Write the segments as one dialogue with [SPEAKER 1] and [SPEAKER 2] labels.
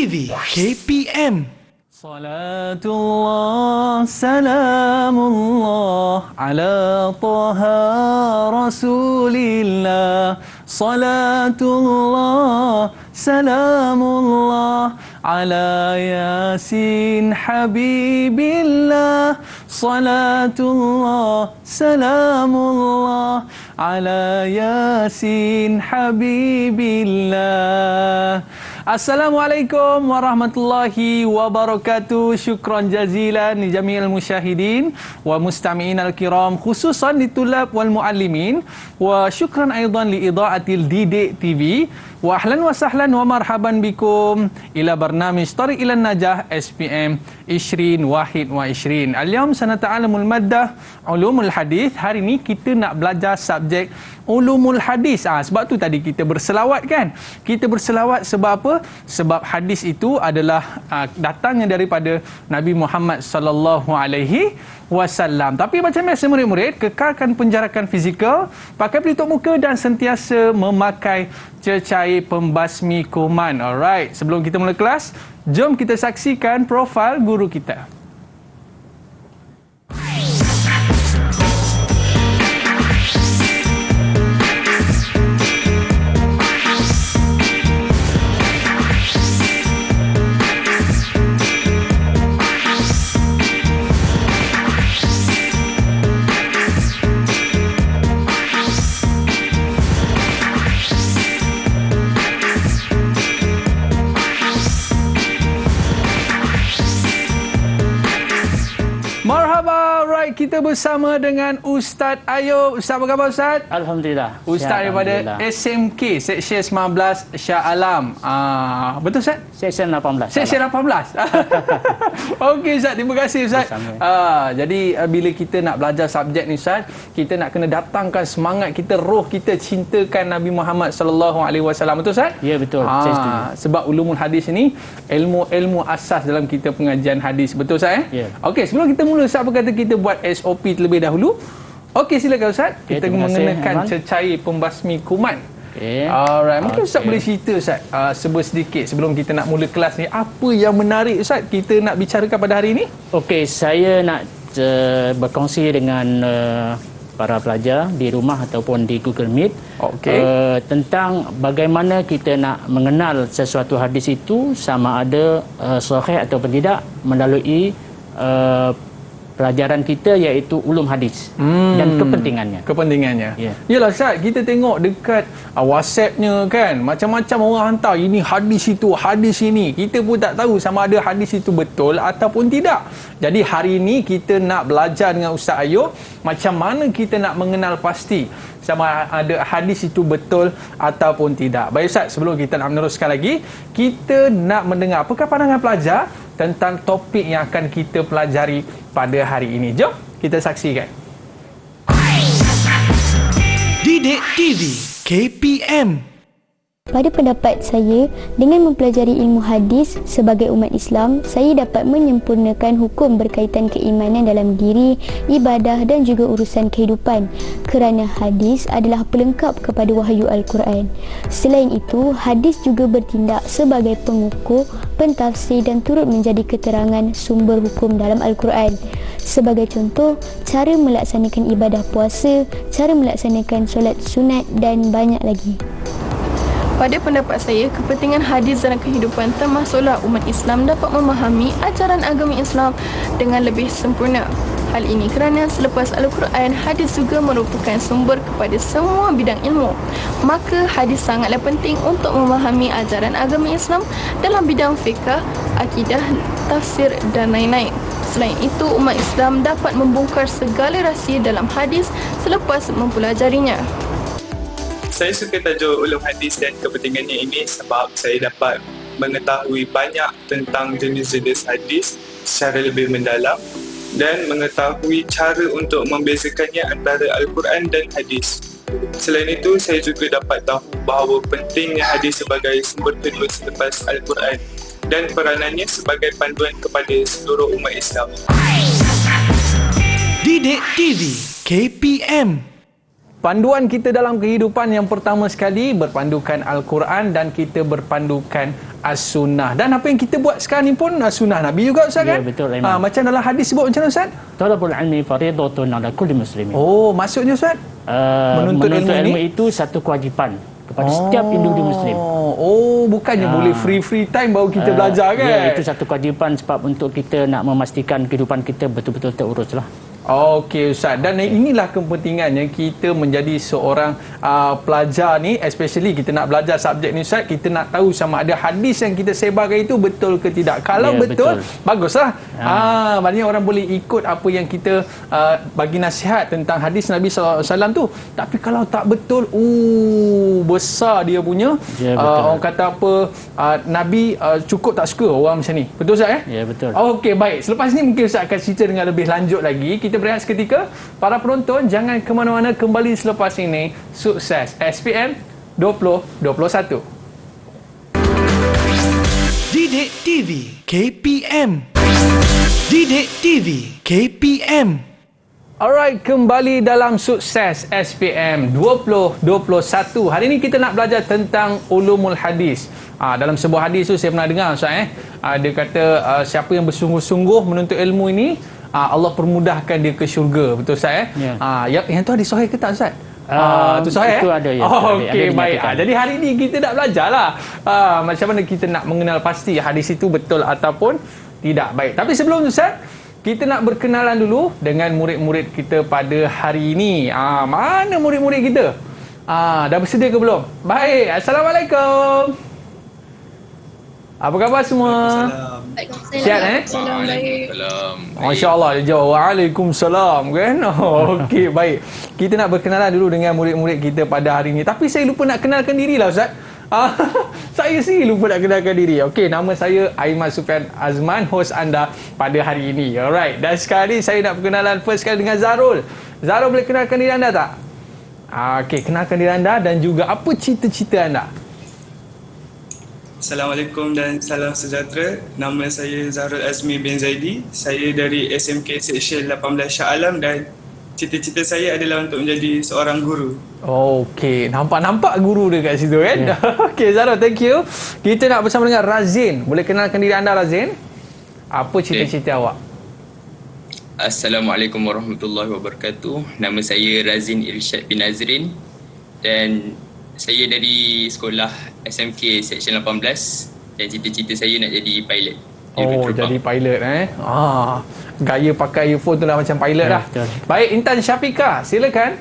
[SPEAKER 1] TV KPM.
[SPEAKER 2] Salatullah, salamullah ala Taha Rasulillah. Salatullah, salamullah ala Yasin Habibillah. Salatullah, salamullah ala Yasin Habibillah. Assalamualaikum warahmatullahi wabarakatuh. Syukran jazilan li jami'il musyahidin wa mustami'in al-kiram, khususan li tulab wal muallimin, wa syukran aidan li ida'atil Didik TV. Wa ahlan wa sahlan wa marhaban bikum ila barnamij Tariq ilan Najah SPM 2021. Al-yawm sanata'alamul maddah ulumul hadis. Hari ini kita nak belajar subjek ulumul hadis. Sebab tu tadi kita berselawat kan. Kita berselawat sebab apa? Sebab hadis itu adalah datangnya daripada Nabi Muhammad sallallahu alaihi wasallam. Tapi macam biasa murid-murid, kekalkan penjarakan fizikal, pakai pelitup muka dan sentiasa memakai cecair pembasmi kuman. Alright, sebelum kita mula kelas, jom kita saksikan profil guru kita. Kita bersama dengan Ustaz Ayub. Ustaz, apa khabar Ustaz?
[SPEAKER 3] Alhamdulillah.
[SPEAKER 2] Ustaz daripada SMK, Seksyen 19 Shah Alam. Betul Ustaz?
[SPEAKER 3] Seksyen 18.
[SPEAKER 2] Seksyen 18. Okey Ustaz, terima kasih Ustaz. Jadi bila kita nak belajar subjek ni Ustaz, kita nak kena datangkan semangat kita, roh kita cintakan Nabi Muhammad sallallahu alaihi wasallam. Betul Ustaz?
[SPEAKER 3] Ya, betul. Saya setuju.
[SPEAKER 2] Sebab ulumul hadis ini ilmu asas dalam kita pengajian hadis. Betul Ustaz
[SPEAKER 3] Ya.
[SPEAKER 2] Okey, sebelum kita mula Ustaz, apa kata kita buat SOP terlebih dahulu. Okey, silakan Ustaz. Kita mengenakan cecair pembasmi kuman. Alright, mungkin Ustaz boleh cerita Ustaz sedikit sebelum kita nak mula kelas ni, apa yang menarik Ustaz kita nak bicarakan pada hari ini?
[SPEAKER 3] Okey, saya nak berkongsi dengan para pelajar di rumah ataupun di Google Meet tentang bagaimana kita nak mengenal sesuatu hadis itu, sama ada sahih ataupun tidak, melalui pelajaran kita iaitu ulum hadis dan kepentingannya.
[SPEAKER 2] Yalah Ustaz, kita tengok dekat WhatsApp-nya kan, macam-macam orang hantar ini hadis itu, hadis ini. Kita pun tak tahu sama ada hadis itu betul ataupun tidak. Jadi hari ini kita nak belajar dengan Ustaz Ayub macam mana kita nak mengenal pasti sama ada hadis itu betul ataupun tidak. Baik Ustaz, sebelum kita nak meneruskan lagi, kita nak mendengar apakah pandangan pelajar tentang topik yang akan kita pelajari pada hari ini. Jom kita saksikan.
[SPEAKER 1] Didik TV KPM.
[SPEAKER 4] Pada pendapat saya, dengan mempelajari ilmu hadis sebagai umat Islam, saya dapat menyempurnakan hukum berkaitan keimanan dalam diri, ibadah dan juga urusan kehidupan, kerana hadis adalah pelengkap kepada wahyu Al-Quran. Selain itu, hadis juga bertindak sebagai pengukur, pentafsir dan turut menjadi keterangan sumber hukum dalam Al-Quran. Sebagai contoh, cara melaksanakan ibadah puasa, cara melaksanakan solat sunat dan banyak lagi.
[SPEAKER 5] Pada pendapat saya, kepentingan hadis dalam kehidupan termasuklah umat Islam dapat memahami ajaran agama Islam dengan lebih sempurna. Hal ini kerana selepas Al-Quran, hadis juga merupakan sumber kepada semua bidang ilmu. Maka hadis sangatlah penting untuk memahami ajaran agama Islam dalam bidang fiqh, akidah, tafsir dan lain-lain. Selain itu, umat Islam dapat membongkar segala rahsia dalam hadis selepas mempelajarinya.
[SPEAKER 6] Saya suka tajuk ulum hadis dan kepentingannya ini sebab saya dapat mengetahui banyak tentang jenis-jenis hadis secara lebih mendalam dan mengetahui cara untuk membezakannya antara Al-Quran dan hadis. Selain itu, saya juga dapat tahu bahawa pentingnya hadis sebagai sumber kedua selepas Al-Quran dan peranannya sebagai panduan kepada seluruh umat Islam.
[SPEAKER 1] Didik TV KPM.
[SPEAKER 2] Panduan kita dalam kehidupan yang pertama sekali berpandukan Al-Quran dan kita berpandukan as-sunnah. Dan apa yang kita buat sekarang ni pun sunnah Nabi juga Ustaz kan?
[SPEAKER 3] Ya, betul, Aiman.
[SPEAKER 2] Macam dalam hadis sebut macam mana Ustaz?
[SPEAKER 3] Talabul ilmi fardhatun 'ala kulli muslimin.
[SPEAKER 2] Oh, maksudnya Ustaz? Menuntut ilmu
[SPEAKER 3] ilmu itu satu kewajipan kepada setiap individu muslim.
[SPEAKER 2] Oh, bukannya boleh free time baru kita belajar kan?
[SPEAKER 3] Ya, itu satu kewajipan sebab untuk kita nak memastikan kehidupan kita betul-betul teruruslah.
[SPEAKER 2] Okey Ustaz, dan inilah kepentingannya kita menjadi seorang pelajar ni, especially kita nak belajar subjek ni Ustaz, kita nak tahu sama ada hadis yang kita sebarkan itu betul ke tidak. Kalau betul, baguslah. Maknanya orang boleh ikut apa yang kita bagi nasihat tentang hadis Nabi SAW tu. Tapi kalau tak betul, besar dia punya. Orang kata apa, Nabi cukup tak suka orang macam ni. Betul Ustaz
[SPEAKER 3] Ya, betul.
[SPEAKER 2] Okey, baik. Selepas ni mungkin Ustaz akan cerita dengan lebih lanjut lagi. Kita berehat seketika. Para penonton jangan ke mana-mana, kembali selepas ini. Sukses SPM 2021.
[SPEAKER 1] Didik TV KPM. Didik TV KPM.
[SPEAKER 2] Alright, kembali dalam Sukses SPM 2021. Hari ini kita nak belajar tentang ulumul hadis. Dalam sebuah hadis tu saya pernah dengar Ustaz dia kata siapa yang bersungguh-sungguh menuntut ilmu ini, Allah permudahkan dia ke syurga. Betul Ustaz yang tu hadis sahih ke tak Ustaz? Tu sahih
[SPEAKER 3] itu ada ya.
[SPEAKER 2] Okey, baik. Jadi hari ini kita nak belajarlah macam mana kita nak mengenal pasti hadis itu betul ataupun tidak. Baik. Tapi sebelum tu Ustaz, kita nak berkenalan dulu dengan murid-murid kita pada hari ini. Mana murid-murid kita? Dah bersedia ke belum? Baik. Assalamualaikum. Apa khabar semua? Sihat Masya-Allah dia jawab Waalaikumsalam kan. Okey, baik. Kita nak berkenalan dulu dengan murid-murid kita pada hari ini. Tapi saya lupa nak kenalkan dirilah Ustaz. Saya sendiri lupa nak kenalkan diri. Okey, nama saya Aiman Sufian Azman, hos anda pada hari ini. Alright. Dan sekarang ni saya nak berkenalan first sekali dengan Zarul. Zarul boleh kenalkan diri anda tak? Okey, kenalkan diri anda dan juga apa cita-cita anda?
[SPEAKER 6] Assalamualaikum dan salam sejahtera. Nama saya Zahrul Azmi bin Zaidi. Saya dari SMK Seksyen 18 Shah Alam dan cita-cita saya adalah untuk menjadi seorang guru.
[SPEAKER 2] Okey, nampak guru dia kat situ kan? Yeah. Okey Zahrul, thank you. Kita nak bersama dengan Razin. Boleh kenalkan diri anda Razin? Apa cita-cita awak?
[SPEAKER 7] Assalamualaikum warahmatullahi wabarakatuh. Nama saya Razin Irsyad bin Nazrin dan saya dari sekolah SMK Seksyen 18 dan cita-cita saya nak jadi pilot.
[SPEAKER 2] Jadi pilot gaya pakai earphone tu dah macam pilot dah.
[SPEAKER 3] Betul.
[SPEAKER 2] Baik, Intan Syafiqah, silakan.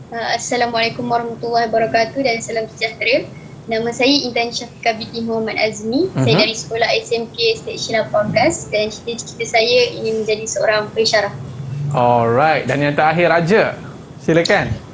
[SPEAKER 8] Assalamualaikum warahmatullahi wabarakatuh dan salam sejahtera. Nama saya Intan Syafiqah binti Muhammad Azmi. Saya dari sekolah SMK Seksyen 18 dan cita-cita saya ingin menjadi seorang pensyarah.
[SPEAKER 2] Alright, dan yang terakhir Raja. Silakan.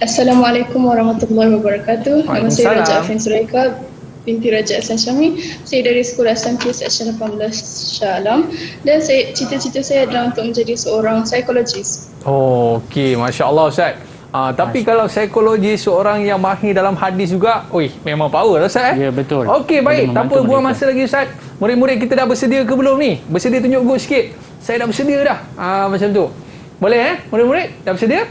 [SPEAKER 5] Assalamualaikum warahmatullahi wabarakatuh. Nama saya Raja Afin Suraika binti Raja Ahsan Syami. Saya dari sekolah SMK Seksyen 18 Shah Alam dan cita-cita saya adalah untuk menjadi seorang psikologis.
[SPEAKER 2] Okey, masya-Allah Ustaz. Tapi kalau psikologi seorang yang mahir dalam hadis juga, memang power lah Ustaz.
[SPEAKER 3] Ya, betul.
[SPEAKER 2] Okey, baik. Tanpa buang masa lagi Ustaz. Murid-murid kita dah bersedia ke belum ni? Bersedia tunjuk go sikit. Saya dah bersedia dah. Macam tu. Boleh murid-murid? Dah bersedia?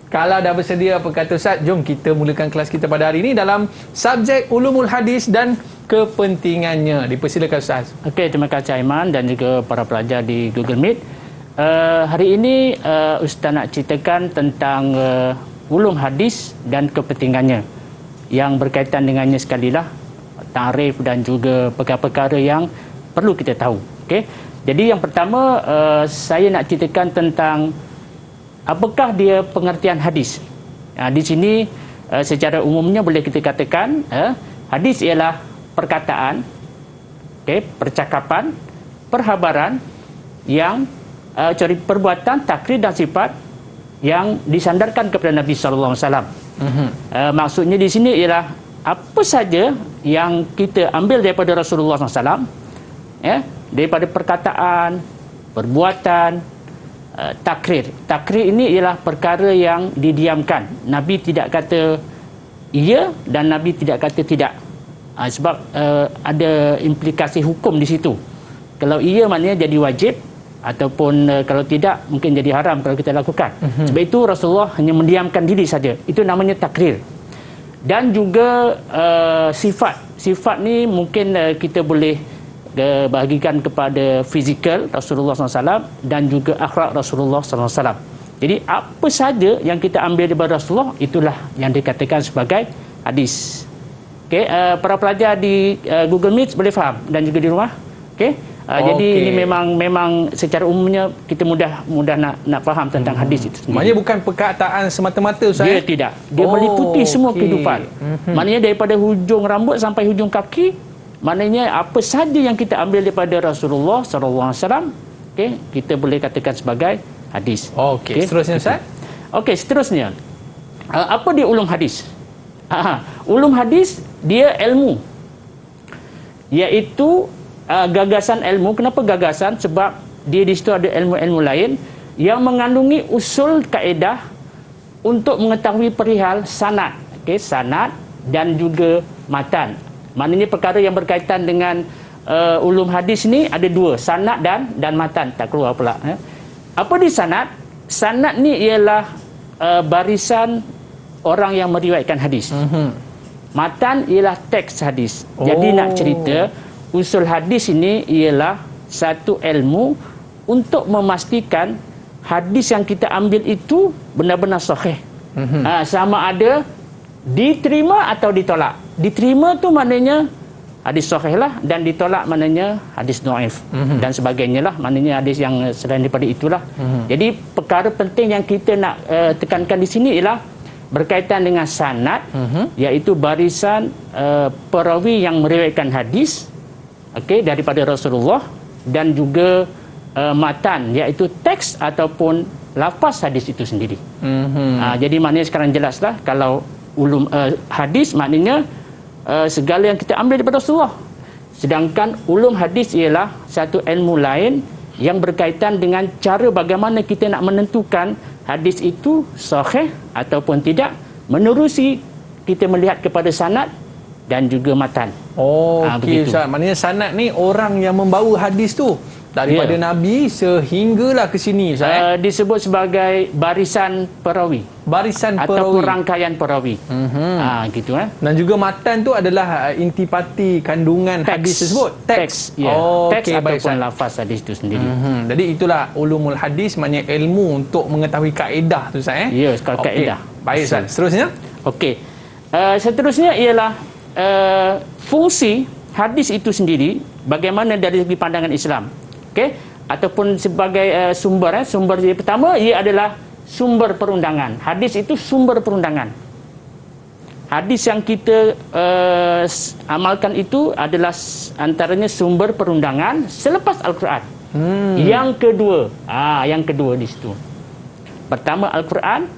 [SPEAKER 2] Kalau dah bersedia, apa kata Ustaz, jom kita mulakan kelas kita pada hari ini dalam subjek ulumul hadis dan kepentingannya. Dipersilakan Ustaz.
[SPEAKER 3] Okey, terima kasih Aiman dan juga para pelajar di Google Meet. Hari ini Ustaz nak ceritakan tentang ulum hadis dan kepentingannya. Yang berkaitan dengannya sekalilah tarif dan juga perkara-perkara yang perlu kita tahu. Okey. Jadi yang pertama saya nak ceritakan tentang apakah dia pengertian hadis. Di sini secara umumnya boleh kita katakan hadis ialah perkataan, percakapan, perhabaran yang perbuatan, takrir dan sifat yang disandarkan kepada Nabi sallallahu alaihi wasallam. Maksudnya di sini ialah apa saja yang kita ambil daripada Rasulullah SAW, daripada perkataan, perbuatan, takrir. Takrir ini ialah perkara yang didiamkan. Nabi tidak kata iya dan Nabi tidak kata tidak. Sebab ada implikasi hukum di situ. Kalau iya maknanya jadi wajib, ataupun kalau tidak mungkin jadi haram kalau kita lakukan. Sebab itu Rasulullah hanya mendiamkan diri saja. Itu namanya takrir. Dan juga sifat. sifat ni mungkin kita boleh bahagikan kepada fizikal Rasulullah SAW dan juga akhlak Rasulullah SAW. Jadi apa saja yang kita ambil daripada Rasulullah, itulah yang dikatakan sebagai hadis. Okey, para pelajar di Google Meet boleh faham dan juga di rumah. Okey. Jadi ini memang secara umumnya kita mudah nak faham tentang hadis itu sendiri.
[SPEAKER 2] Maknanya bukan perkataan semata-mata, Ustaz?
[SPEAKER 3] Dia tidak. Dia meliputi semua kehidupan. Maknanya daripada hujung rambut sampai hujung kaki, maknanya apa saja yang kita ambil daripada Rasulullah SAW, kita boleh katakan sebagai hadis.
[SPEAKER 2] Okey. Seterusnya, Ustaz?
[SPEAKER 3] Okey, seterusnya. Apa dia ulum hadis? Ulum hadis dia ilmu, iaitu gagasan ilmu. Kenapa gagasan? Sebab dia di situ ada ilmu-ilmu lain yang mengandungi usul kaedah untuk mengetahui perihal sanad, sanad dan juga matan. Maknanya perkara yang berkaitan dengan ulum hadis ni ada dua, sanad dan matan. Tak keluar pula. Apa di sanad? Sanad ni ialah barisan orang yang meriwayatkan hadis. Matan ialah teks hadis. Jadi nak cerita, usul hadis ini ialah satu ilmu untuk memastikan hadis yang kita ambil itu benar-benar sahih. Sama ada diterima atau ditolak. Diterima tu maknanya hadis sahih lah, dan ditolak maknanya hadis dhaif dan sebagainya lah, maknanya hadis yang selain daripada itulah. Jadi perkara penting yang kita nak tekankan di sini ialah berkaitan dengan sanad, iaitu barisan perawi yang meriwayatkan hadis daripada Rasulullah, dan juga matan, iaitu teks ataupun lafaz hadis itu sendiri. Jadi maknanya sekarang jelaslah, kalau ulum hadis maknanya segala yang kita ambil daripada Rasulullah. Sedangkan ulum hadis ialah satu ilmu lain yang berkaitan dengan cara bagaimana kita nak menentukan hadis itu sahih ataupun tidak, menerusi kita melihat kepada sanad dan juga matan.
[SPEAKER 2] Okey, Ustaz. Maknanya sanad ni orang yang membawa hadis tu daripada Nabi sehinggalah ke sini, Ustaz.
[SPEAKER 3] Disebut sebagai barisan perawi.
[SPEAKER 2] Barisan perawi
[SPEAKER 3] ataupun rangkaian perawi. Gitu
[SPEAKER 2] Dan juga matan tu adalah intipati kandungan hadis tersebut. Teks.
[SPEAKER 3] Teks ataupun lafaz hadis itu sendiri.
[SPEAKER 2] Jadi itulah ulumul hadis, maknanya ilmu untuk mengetahui kaedah tu, Ustaz.
[SPEAKER 3] Ya, kaedah.
[SPEAKER 2] Baik, Ustaz. Seterusnya?
[SPEAKER 3] Okey. Seterusnya ialah fungsi hadis itu sendiri bagaimana dari segi pandangan Islam. Ataupun sebagai sumber yang pertama, ia adalah sumber perundangan. Hadis itu sumber perundangan. Hadis yang kita amalkan itu adalah antaranya sumber perundangan selepas Al-Quran. Yang kedua di situ. Pertama Al-Quran,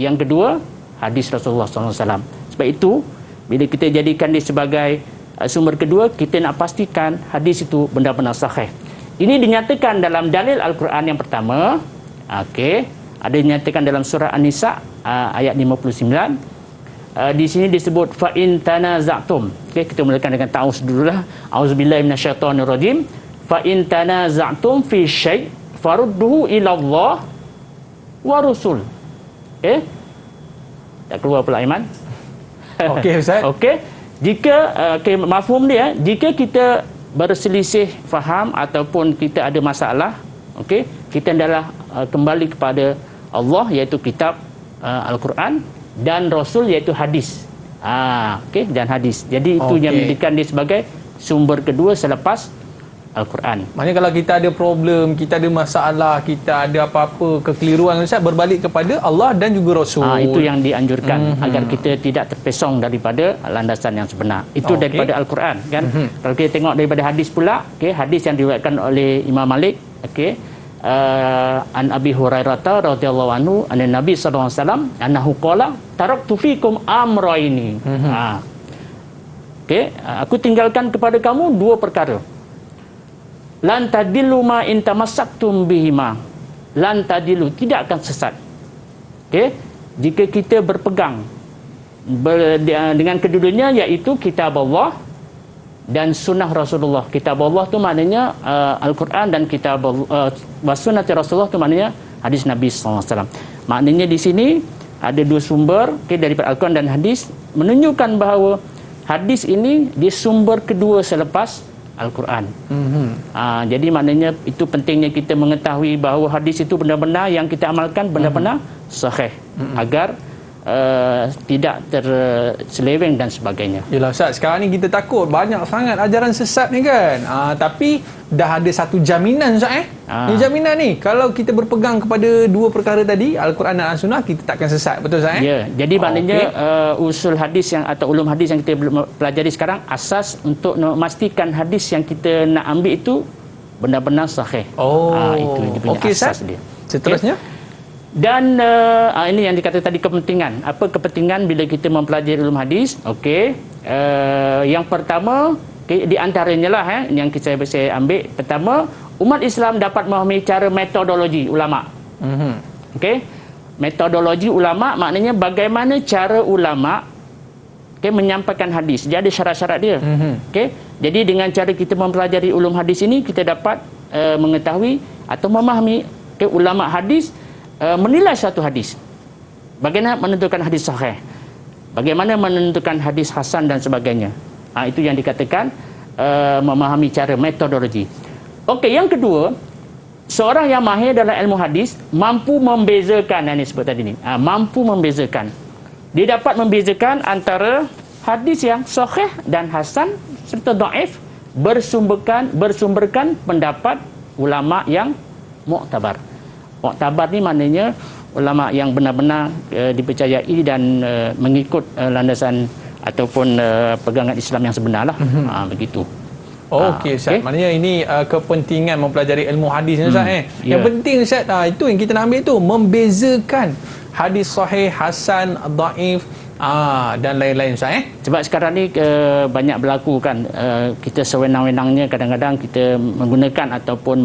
[SPEAKER 3] yang kedua hadis Rasulullah SAW. Sebab itu bila kita jadikan dia sebagai sumber kedua, kita nak pastikan hadis itu benar-benar sahih. Ini dinyatakan dalam dalil Al-Quran yang pertama. Ada dinyatakan dalam surah An-Nisa ayat 59. Di sini disebut fa in tanaza'tum. Kita mulakan dengan ta'awuz dululah. Auzubillahi minasyaitonirrajim. Fa in tanaza'tum fi syai' farudduhu ila Allah wa rasul. Tak keluar pula Iman.
[SPEAKER 2] Okey, Ustaz.
[SPEAKER 3] Jika mafhum dia, jika kita berselisih faham ataupun kita ada masalah, kita adalah kembali kepada Allah, iaitu kitab Al-Quran, dan Rasul, iaitu hadis. Dan hadis. Jadi itu yang menjadikan dia sebagai sumber kedua selepas Al-Quran.
[SPEAKER 2] Maknanya kalau kita ada problem, kita ada masalah, kita ada apa-apa kekeliruan, Ustaz, berbalik kepada Allah dan juga Rasul.
[SPEAKER 3] Itu yang dianjurkan agar kita tidak terpesong daripada landasan yang sebenar. Itu daripada Al-Quran, kan? Kalau kita tengok daripada hadis pula, hadis yang diriwayatkan oleh Imam Malik, an Abi Hurairah radhiyallahu anhu an Nabi sallallahu alaihi wasallam annahu qala taraktu fikum amrayni. Aku tinggalkan kepada kamu dua perkara. Lan tadillu ma in tamassaktum bihima. Lan tadillu, tidak akan sesat. Jika kita berpegang dengan kedua-duanya, iaitu kitab Allah dan sunnah Rasulullah. Kitab Allah tu maknanya Al-Quran, dan kitab sunnah Rasulullah tu maknanya hadis Nabi SAW. Maknanya di sini ada dua sumber daripada Al-Quran dan hadis, menunjukkan bahawa hadis ini di sumber kedua selepas Al-Quran. Jadi maknanya itu pentingnya kita mengetahui bahawa hadis itu benar-benar yang kita amalkan benar-benar sahih agar tidak terseleweng dan sebagainya.
[SPEAKER 2] Yelah Ustaz, sekarang ni kita takut banyak sangat ajaran sesat ni kan. Tapi dah ada satu jaminan Ustaz Ni jaminan ni, kalau kita berpegang kepada dua perkara tadi, Al-Quran dan As-Sunnah, kita takkan sesat. Betul Ustaz
[SPEAKER 3] Ya, jadi maknanya usul hadis yang atau ulum hadis yang kita pelajari sekarang, asas untuk memastikan hadis yang kita nak ambil itu benar-benar sahih. Itu dia punya asas dia.
[SPEAKER 2] Seterusnya?
[SPEAKER 3] Dan ini yang dikata tadi kepentingan. Apa kepentingan bila kita mempelajari ulum hadis? Yang pertama, di antaranya lah yang saya ambil. Pertama, umat Islam dapat memahami cara metodologi ulama. Metodologi ulama maknanya bagaimana cara ulama menyampaikan hadis. Dia ada syarat-syarat dia. Jadi dengan cara kita mempelajari ulum hadis ini, kita dapat mengetahui atau memahami ulama hadis menilai satu hadis. Bagaimana menentukan hadis sahih, bagaimana menentukan hadis hasan dan sebagainya. Itu yang dikatakan memahami cara metodologi. Yang kedua, seorang yang mahir dalam ilmu hadis mampu membezakan, yang disebut tadi ni, mampu membezakan. Dia dapat membezakan antara hadis yang sahih dan hasan serta dhaif, bersumberkan pendapat ulama yang muktabar. Muktabar ni maknanya ulama yang benar-benar dipercayai dan mengikut landasan ataupun pegangan Islam yang sebenar lah. Begitu.
[SPEAKER 2] Okey Ustaz. Maknanya ini kepentingan mempelajari ilmu hadis ni Ustaz Yang penting Ustaz, itu yang kita nak ambil tu, membezakan hadis sahih, hasan, dhaif dan lain-lain Ustaz
[SPEAKER 3] Sebab sekarang ni banyak berlaku kan, kita sewenang-wenangnya kadang-kadang kita menggunakan ataupun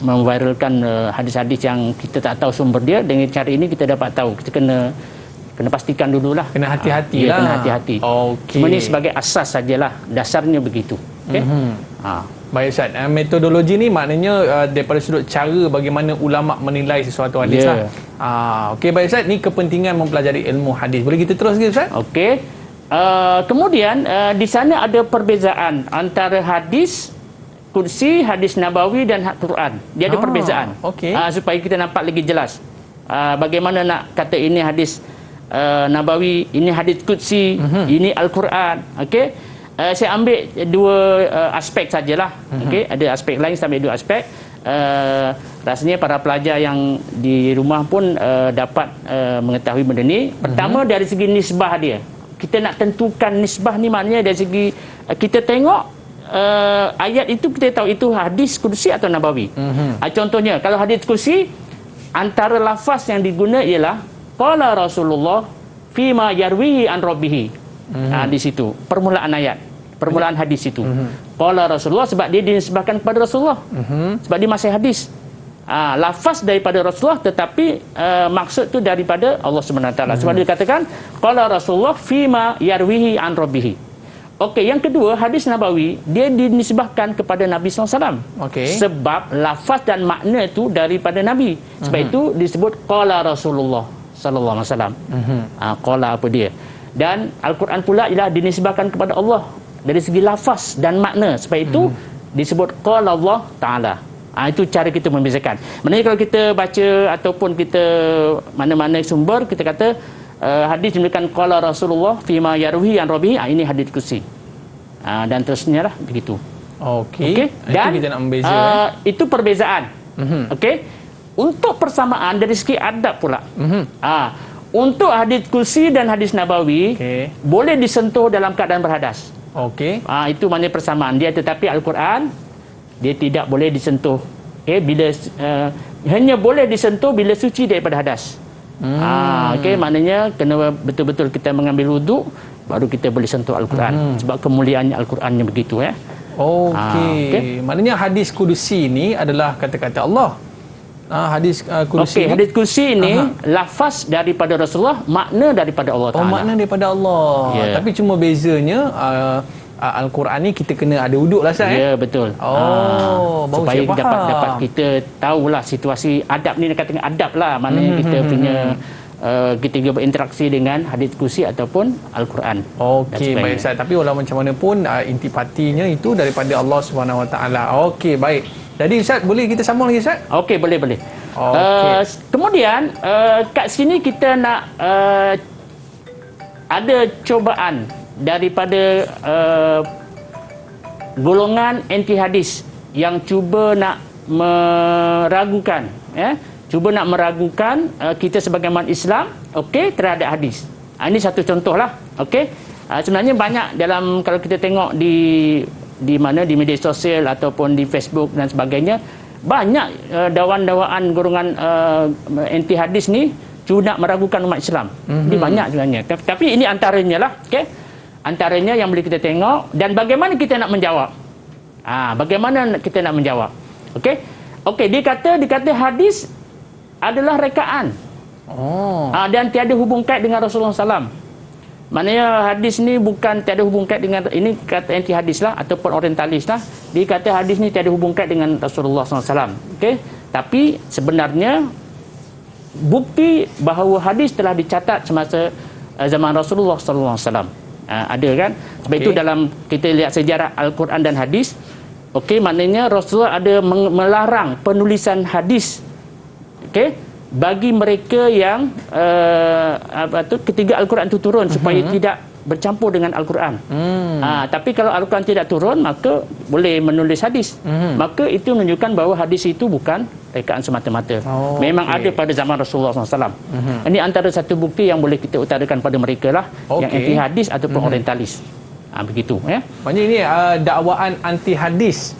[SPEAKER 3] memviralkan hadis-hadis yang kita tak tahu sumber dia. Dengan cara ini kita dapat tahu. Kita kena pastikan dululah.
[SPEAKER 2] Kena hati-hati lah.
[SPEAKER 3] Kena hati-hati. Cuma ni sebagai asas sajalah, dasarnya begitu.
[SPEAKER 2] Baik Ustaz, metodologi ni maknanya daripada sudut cara bagaimana ulama menilai sesuatu hadis lah. Baik Ustaz, ni kepentingan mempelajari ilmu hadis. Boleh kita terus lagi Ustaz?
[SPEAKER 3] Kemudian di sana ada perbezaan antara hadis kursi, hadis nabawi dan Quran. Dia ada perbezaan. Supaya kita nampak lagi jelas. Bagaimana nak kata ini hadis nabawi, ini hadis kursi, ini Al-Quran. Saya ambil dua aspek sajalah. Ada aspek lain, sampai dua aspek. Rasanya para pelajar yang di rumah pun dapat mengetahui benda ni. Pertama, dari segi nisbah dia. Kita nak tentukan nisbah ni maknanya dari segi kita tengok ayat itu, kita tahu itu hadis kursi atau nabawi. Contohnya, kalau hadis kursi, antara lafaz yang diguna ialah qala Rasulullah fima yarwihi an rabbihi. Di situ permulaan ayat, permulaan hadis itu. Qala Rasulullah, sebab dia dinisbahkan kepada Rasulullah. Sebab dia masih hadis. Lafaz daripada Rasulullah, tetapi maksud tu daripada Allah SWT. Sebab dia katakan qala Rasulullah fima yarwihi an rabbihi. Yang kedua, hadis nabawi, dia dinisbahkan kepada Nabi SAW. Sebab lafaz dan makna itu daripada Nabi. Sebab itu disebut qala Rasulullah sallallahu alaihi wasallam. Qala apa dia? Dan Al-Quran pula ialah dinisbahkan kepada Allah dari segi lafaz dan makna. Sebab itu disebut qala Allah Ta'ala. Itu cara kita membezakan. Maknanya kalau kita baca ataupun kita mana-mana sumber, kita kata hadis diberikan qala Rasulullah fima yarwihi an rabbihi, ini hadis kursi. Dan terusnya lah begitu. Dan
[SPEAKER 2] itu kita nak membeza,
[SPEAKER 3] itu perbezaan. Untuk persamaan dari segi adab pula. Untuk hadis kursi dan hadis nabawi boleh disentuh dalam keadaan berhadas. Itu maknanya persamaan dia. Tetapi Al-Quran dia tidak boleh disentuh. Bila hanya boleh disentuh bila suci daripada hadas. Maknanya kena betul-betul kita mengambil wuduk, baru kita boleh sentuh Al-Quran. Sebab kemuliaannya Al-Qurannya begitu.
[SPEAKER 2] Maknanya hadis kursi ni adalah kata-kata Allah. Hadis kursi
[SPEAKER 3] hadis kursi ini lafaz daripada Rasulullah, makna daripada Allah Ta'ala.
[SPEAKER 2] Makna daripada Allah. Tapi cuma bezanya Al-Quran ni kita kena ada wuduk lah Ustaz.
[SPEAKER 3] Betul.
[SPEAKER 2] Baru
[SPEAKER 3] supaya dapat kita tahulah situasi adab ni, katakan adab lah, maknanya kita punya kita berinteraksi dengan hadis kursi ataupun Al-Quran.
[SPEAKER 2] Okey, baik Ustaz. Tapi walau macam mana pun intipatinya itu daripada Allah Subhanahu Wa Taala. Okey, baik. Jadi Ustaz, boleh kita sambung lagi Ustaz?
[SPEAKER 3] Okey, boleh.
[SPEAKER 2] Okey.
[SPEAKER 3] Kemudian kat sini kita nak ada cubaan daripada golongan anti hadis yang cuba nak meragukan, kita sebagai umat Islam, okey, terhadap hadis. Ini satu contohlah, okey. Sebenarnya banyak dalam, kalau kita tengok di media sosial ataupun di Facebook dan sebagainya, banyak dakwaan-dakwaan golongan anti hadis ni cuba nak meragukan umat Islam. Ini banyak sebenarnya. Tapi ini antaranya lah, okey. Antaranya yang boleh kita tengok, dan bagaimana kita nak menjawab. Okey, dia kata hadis adalah rekaan. Dan tiada hubung kait dengan Rasulullah SAW. Maknanya hadis ni bukan tiada hubung kait dengan, ini kata anti hadis lah ataupun orientalis lah. Dia kata hadis ni tiada hubung kait dengan Rasulullah SAW. Okey, tapi sebenarnya bukti bahawa hadis telah dicatat semasa zaman Rasulullah SAW. Ada kan? Sebab itu dalam kita lihat sejarah Al-Quran dan hadis, okey, maknanya Rasulullah ada melarang penulisan hadis, okey, bagi mereka yang ketiga Al-Quran itu turun, supaya tidak bercampur dengan Al-Quran. Tapi kalau Al-Quran tidak turun, maka boleh menulis hadis. Maka itu menunjukkan bahawa hadis itu bukan rekaan semata-mata. Memang ada pada zaman Rasulullah SAW. Ini antara satu bukti yang boleh kita utarakan pada mereka lah, yang anti hadis ataupun orientalis. Begitu.
[SPEAKER 2] Maknanya ini dakwaan anti hadis.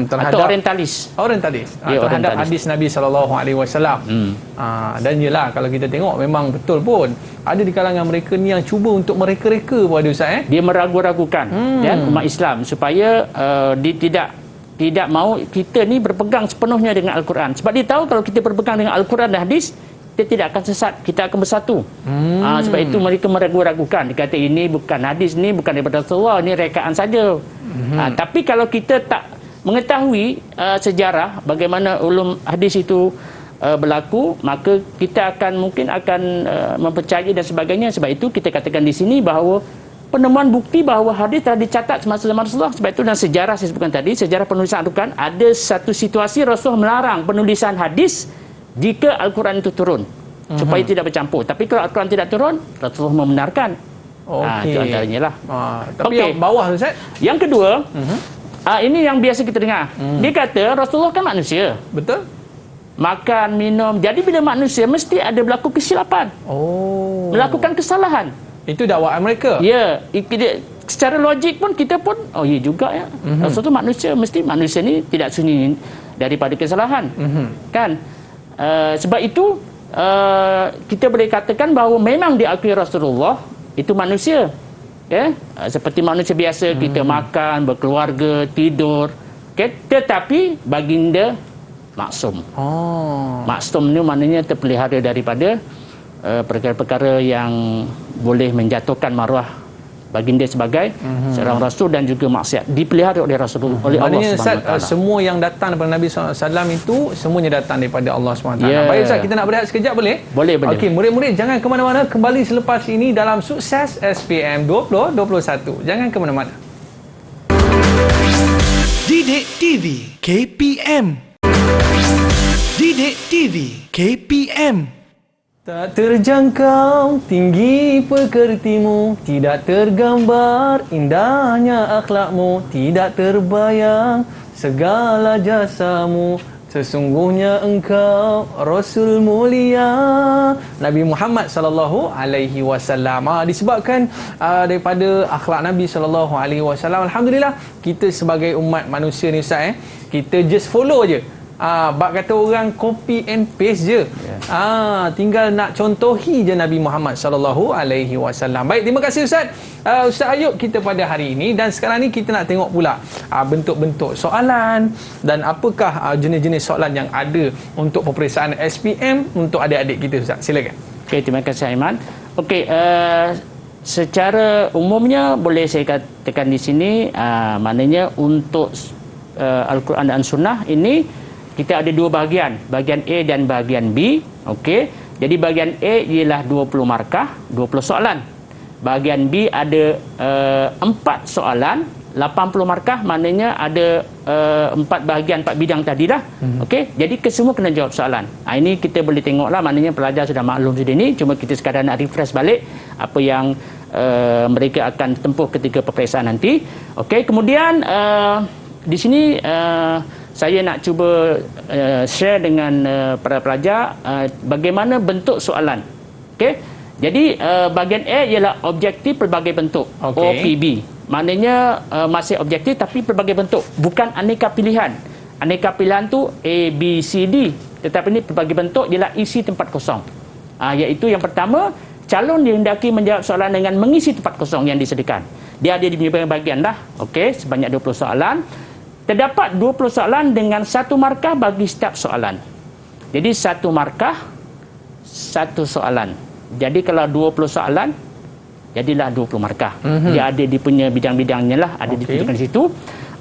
[SPEAKER 3] Atau orientalis.
[SPEAKER 2] Terhadap hadis Nabi SAW. Dan yelah, kalau kita tengok memang betul pun ada di kalangan mereka ni yang cuba untuk mereka-reka pada Ustaz.
[SPEAKER 3] Dia meragu-ragukan umat Islam supaya dia tidak mahu kita ni berpegang sepenuhnya dengan Al-Quran. Sebab dia tahu kalau kita berpegang dengan Al-Quran dan hadis, kita tidak akan sesat, kita akan bersatu. Sebab itu mereka meragu-ragukan. Dia kata ini bukan hadis, ni bukan daripada Rasulullah, ini rekaan saja. Tapi kalau kita tak mengetahui sejarah bagaimana ulum hadis itu berlaku, maka kita mungkin akan mempercayai dan sebagainya. Sebab itu kita katakan di sini bahawa penemuan bukti bahawa hadis telah dicatat semasa zaman Rasulullah. Sebab itu dalam sejarah saya sebutkan tadi, sejarah penulisan Al-Quran, ada satu situasi Rasulullah melarang penulisan hadis jika Al-Quran itu turun, supaya tidak bercampur. Tapi kalau Al-Quran tidak turun, Rasulullah membenarkan. Itu antaranya lah.
[SPEAKER 2] Tapi yang bawah Ustaz,
[SPEAKER 3] yang kedua, ini yang biasa kita dengar. Dia kata Rasulullah kan manusia,
[SPEAKER 2] betul,
[SPEAKER 3] makan, minum. Jadi bila manusia mesti ada berlaku kesilapan, melakukan kesalahan.
[SPEAKER 2] Itu dakwaan mereka.
[SPEAKER 3] Ya, secara logik pun kita pun ya juga ya. Rasulullah manusia, mesti manusia ni tidak sunyi daripada kesalahan. Kan? Sebab itu kita boleh katakan bahawa memang diakui Rasulullah itu manusia. Seperti manusia biasa, kita makan, berkeluarga, tidur. Tetapi baginda maksum. Maksum ni maknanya terpelihara daripada perkara-perkara yang boleh menjatuhkan maruah baginda sebagai seorang rasul dan juga maksiat, dipelihara oleh Rasulullah, oleh Allah Subhanahu Wa Taala.
[SPEAKER 2] Semua yang datang daripada Nabi SAW itu semuanya datang daripada Allah SWT. Baik Ustaz, kita nak berehat sekejap boleh?
[SPEAKER 3] Boleh.
[SPEAKER 2] Okey, murid-murid jangan ke mana-mana, kembali selepas ini dalam Sukses SPM 2021. Jangan ke mana-mana.
[SPEAKER 1] Didik TV KPM. Didik TV KPM.
[SPEAKER 2] Tak terjangkau tinggi pekertimu, tidak tergambar indahnya akhlakmu, tidak terbayang segala jasamu, sesungguhnya engkau Rasul mulia Nabi Muhammad sallallahu alaihi wasallam. Disebabkan daripada akhlak Nabi sallallahu alaihi wasallam, alhamdulillah kita sebagai umat manusia ni Ustaz, kita just follow je. Bak kata orang copy and paste je. Tinggal nak contohi je Nabi Muhammad sallallahu alaihi wasallam. Baik, terima kasih Ustaz. Ustaz Ayub kita pada hari ini, dan sekarang ni kita nak tengok pula bentuk-bentuk soalan dan apakah jenis-jenis soalan yang ada untuk peperiksaan SPM untuk adik-adik kita Ustaz. Silakan.
[SPEAKER 3] Okey, terima kasih Aiman. Okey, secara umumnya boleh saya katakan di sini, maknanya untuk Al-Quran dan Sunnah ini kita ada dua bahagian A dan bahagian B. Okey, Jadi bahagian A ialah 20 markah, 20 soalan. Bahagian B ada 4 soalan, 80 markah, maknanya ada 4 bahagian, 4 bidang tadilah. Okey, jadi kesemua kena jawab soalan. Ini kita boleh tengoklah, maknanya pelajar sudah maklum sudah ni, cuma kita sekadar nak refresh balik apa yang mereka akan tempuh ketika peperiksaan nanti. Okey, kemudian di sini saya nak cuba share dengan para pelajar bagaimana bentuk soalan. Okey, jadi bahagian A ialah objektif pelbagai bentuk, OPB. Maknanya masih objektif tapi pelbagai bentuk, bukan aneka pilihan. Aneka pilihan tu A, B, C, D, tetapi ini pelbagai bentuk ialah isi tempat kosong. Iaitu yang pertama, calon dihendaki menjawab soalan dengan mengisi tempat kosong yang disediakan. Dia ada di bahagian dah. Okey, sebanyak 20 soalan. Terdapat 20 soalan dengan 1 markah bagi setiap soalan. Jadi 1 markah 1 soalan. Jadi kalau 20 soalan, jadilah 20 markah. Dia ada di punya bidang-bidangnya lah, ada ditunjukkan di situ.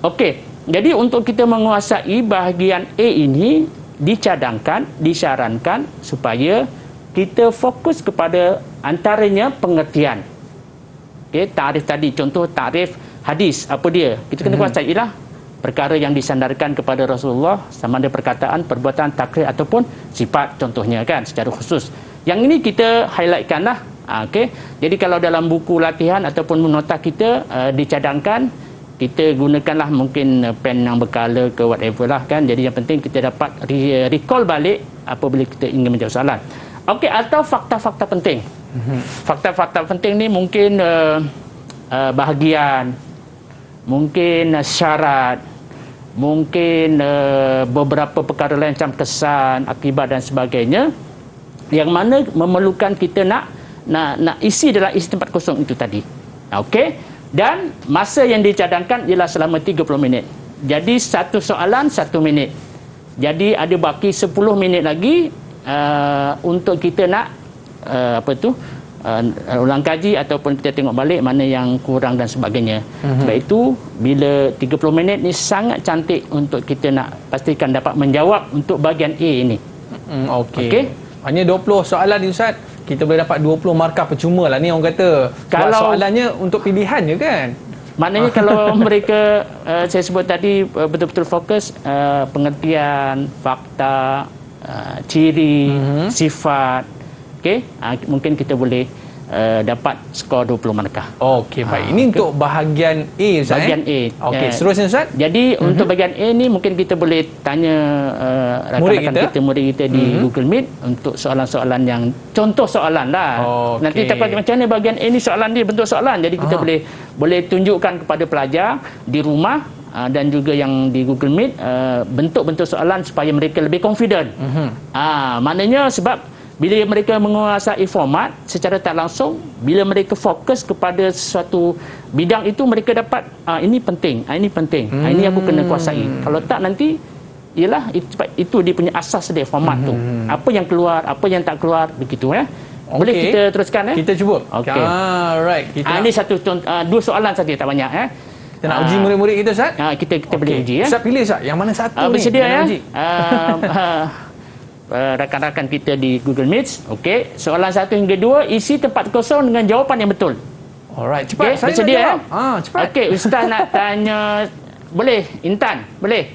[SPEAKER 3] Okey, jadi untuk kita menguasai bahagian A ini, dicadangkan, disarankan supaya kita fokus kepada antaranya pengertian. Okey, tarif tadi, contoh tarif hadis, apa dia? Kita kena kuasai lah perkara yang disandarkan kepada Rasulullah, sama ada perkataan, perbuatan, takrir ataupun sifat contohnya kan, secara khusus. Yang ini kita highlightkan lah. Okey, jadi kalau dalam buku latihan ataupun nota kita dicadangkan, kita gunakanlah mungkin pen yang berkala ke whatever lah kan. Jadi yang penting kita dapat recall balik apabila kita ingin menjawab soalan. Okey, atau fakta-fakta penting. Fakta-fakta penting ni mungkin bahagian, mungkin syarat, mungkin beberapa perkara lain macam kesan, akibat dan sebagainya, yang mana memerlukan kita nak isi dalam isi tempat kosong itu tadi. Okey, dan masa yang dicadangkan ialah selama 30 minit. Jadi satu soalan 1 minit. Jadi ada baki 10 minit lagi untuk kita nak ulang kaji ataupun kita tengok balik mana yang kurang dan sebagainya. Sebab itu bila 30 minit ni sangat cantik untuk kita nak pastikan dapat menjawab untuk bahagian A ini. Okey.
[SPEAKER 2] Hanya 20 soalan ni Ustaz, kita boleh dapat 20 markah percuma lah ni orang kata. Kalau soalannya untuk pilihan je kan.
[SPEAKER 3] Maknanya kalau mereka saya sebut tadi betul-betul fokus pengertian, fakta, ciri, sifat, okey, mungkin kita boleh dapat skor 20 markah.
[SPEAKER 2] Okey, baik. Ini untuk bahagian A Ustaz.
[SPEAKER 3] Bahagian A.
[SPEAKER 2] Okey, seterusnya Ustaz.
[SPEAKER 3] Jadi untuk bahagian A ni mungkin kita boleh tanya rakan-rakan kita, murid kita di Google Meet untuk soalan-soalan yang contoh soalan lah. Nanti kita macam mana bahagian A ni soalan dia bentuk soalan. Jadi kita boleh tunjukkan kepada pelajar di rumah dan juga yang di Google Meet bentuk-bentuk soalan supaya mereka lebih confident. Maknanya sebab bila mereka menguasai format secara tak langsung, bila mereka fokus kepada sesuatu bidang itu, mereka dapat ini penting, ini penting, ini aku kena kuasai. Kalau tak nanti ialah itu dia punya asas dia, format tu. Apa yang keluar, apa yang tak keluar, begitu ya. Boleh kita teruskan
[SPEAKER 2] Kita cuba.
[SPEAKER 3] Okey.
[SPEAKER 2] Alright,
[SPEAKER 3] ini satu dua soalan saja, tak banyak ya.
[SPEAKER 2] Kita nak uji murid-murid kita Ustaz.
[SPEAKER 3] Kita boleh uji ya.
[SPEAKER 2] Ustaz pilih Ustaz, yang mana satu ni?
[SPEAKER 3] Bersedia ya. Rakan-rakan kita di Google Meet. Okey, soalan 1 hingga 2 isi tempat kosong dengan jawapan yang betul.
[SPEAKER 2] Alright, cepat.
[SPEAKER 3] Okay,
[SPEAKER 2] Saya
[SPEAKER 3] bersedia
[SPEAKER 2] nak jawab. Cepat.
[SPEAKER 3] Okey, Ustaz nak tanya, boleh Intan? Boleh.